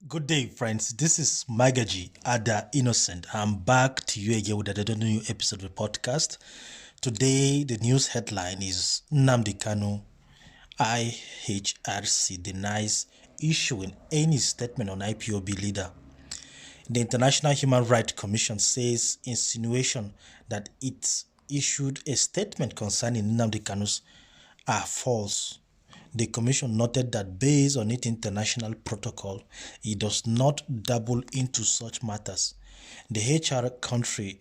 Good day, friends. This is Magaji Ada Innocent. I'm back to you again with another new episode of the podcast. Today, the news headline is Nnamdi Kanu, IHRC denies issuing any statement on IPOB leader. The International Human Rights Commission says insinuation that it issued a statement concerning Nnamdi Kanu's are false. The Commission noted that based on its international protocol, it does not dabble into such matters. The HR country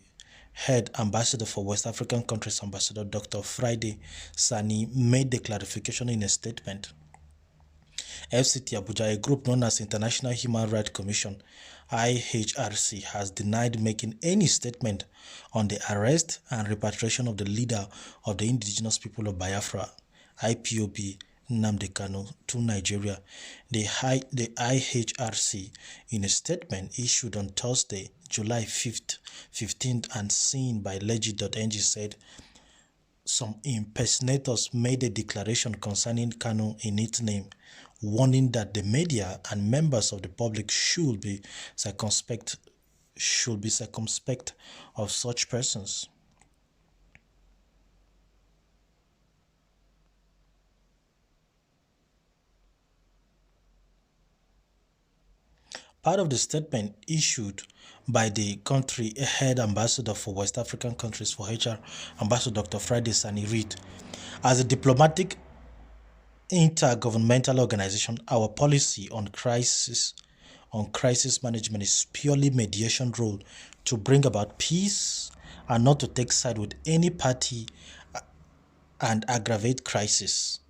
head ambassador for West African countries, Ambassador Dr. Friday Sani, made the clarification in a statement. FCT Abuja, a group known as International Human Rights Commission, IHRC, has denied making any statement on the arrest and repatriation of the leader of the indigenous people of Biafra, IPOB, Nnamdi Kanu, to Nigeria. The IHRC, in a statement issued on Thursday, July 5th, 15th, and seen by legit.ng, said some impersonators made a declaration concerning Kanu in its name, warning that the media and members of the public should be circumspect of such persons. Part of the statement issued by the country head ambassador for West African countries for HR, Ambassador Dr. Friday Sani, read, as a diplomatic intergovernmental organization, our policy on crisis management is purely mediation role to bring about peace and not to take side with any party and aggravate crisis.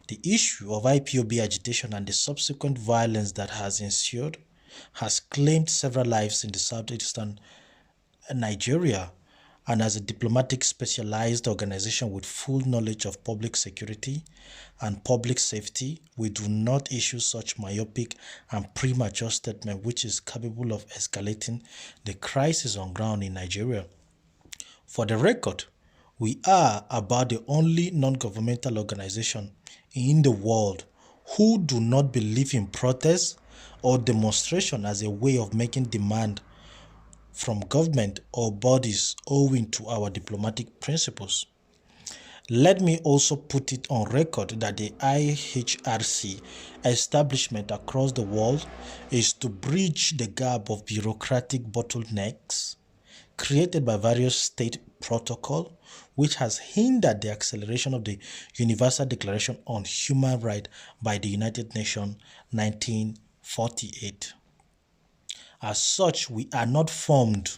The issue of IPOB agitation and the subsequent violence that has ensued has claimed several lives in the southeastern Nigeria, and as a diplomatic specialized organization with full knowledge of public security and public safety, we do not issue such myopic and premature statement which is capable of escalating the crisis on ground in Nigeria. For the record, we are about the only non-governmental organization in the world who do not believe in protest or demonstration as a way of making demand from government or bodies owing to our diplomatic principles. Let me also put it on record that the IHRC establishment across the world is to bridge the gap of bureaucratic bottlenecks created by various state protocol, which has hindered the acceleration of the Universal Declaration on Human Rights by the United Nations 1948. As such, we are not formed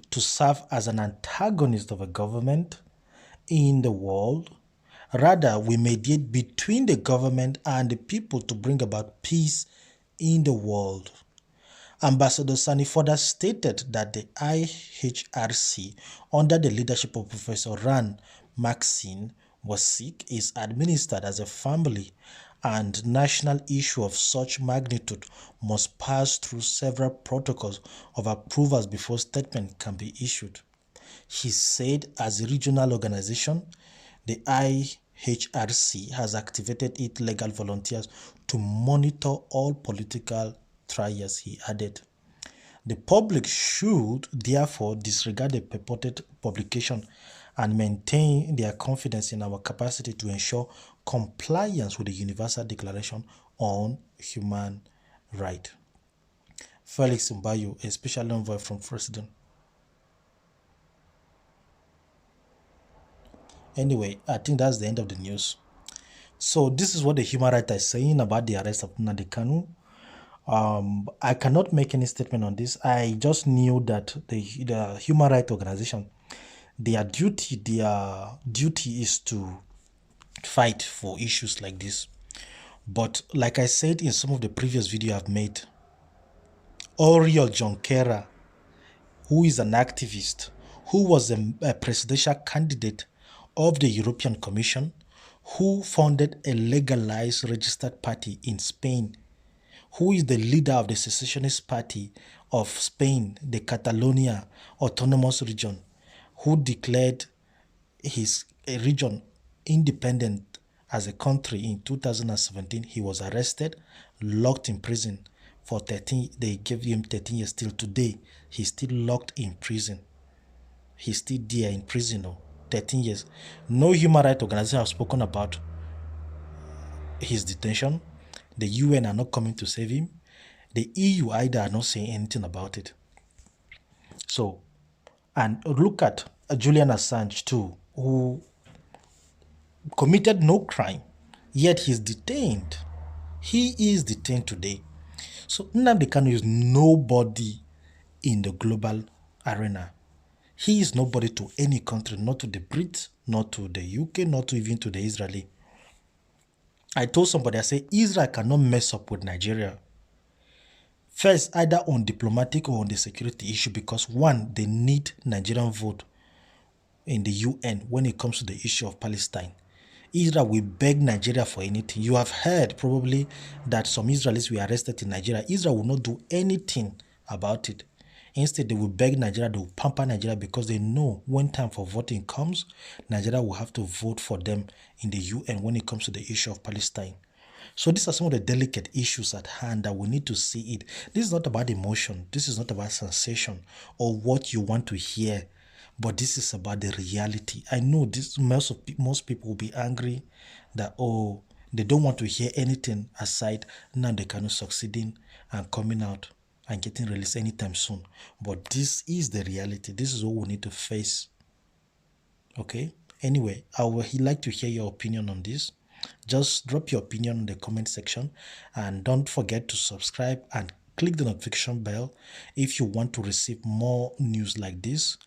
to serve as an antagonist of a government in the world. Rather, we mediate between the government and the people to bring about peace in the world. Ambassador Sani further stated that the IHRC, under the leadership of Professor Ran Maxine Wasik, is administered as a family, and national issue of such magnitude must pass through several protocols of approvals before statement can be issued. He said as a regional organization, the IHRC has activated its legal volunteers to monitor all political trials, he added. The public should therefore disregard the purported publication and maintain their confidence in our capacity to ensure compliance with the Universal Declaration on Human Rights. Felix Mbayo, a special envoy from President. Anyway, I think that's the end of the news. So this is what the human rights are saying about the arrest of Nnamdi Kanu. I cannot make any statement on this. I just knew that the human rights organization, their duty is to fight for issues like this. But like I said in some of the previous video I've made, Oriol Junqueira, who is an activist, who was a presidential candidate of the European Commission, who founded a legalized registered party in Spain, who is the leader of the secessionist party of Spain, the Catalonia Autonomous Region, who declared his region independent as a country in 2017. He was arrested, locked in prison for 13. They gave him 13 years. Till today, he's still locked in prison. He's still there in prison. 13 years. No human rights organization have spoken about his detention. The UN are not coming to save him. The EU either are not saying anything about it. So, and look at Julian Assange too, who committed no crime, yet he's detained. He is detained today. So Nnamdi Kanu is nobody in the global arena. He is nobody to any country, not to the Brits, not to the UK, not to even to the Israeli. I told somebody, I said, Israel cannot mess up with Nigeria. First, either on diplomatic or on the security issue, because one, they need Nigerian vote in the UN when it comes to the issue of Palestine. Israel will beg Nigeria for anything. You have heard probably that some Israelis were arrested in Nigeria. Israel will not do anything about it. Instead, they will beg Nigeria, they will pamper Nigeria, because they know when time for voting comes, Nigeria will have to vote for them in the UN when it comes to the issue of Palestine. So these are some of the delicate issues at hand that we need to see it. This is not about emotion. This is not about sensation or what you want to hear. But this is about the reality. I know this most people will be angry that, oh, they don't want to hear anything aside Nnamdi Kanu succeeding and coming out and getting released anytime soon. But this is the reality. This is what we need to face. Okay? Anyway, I would like to hear your opinion on this. Just drop your opinion in the comment section, and don't forget to subscribe and click the notification bell if you want to receive more news like this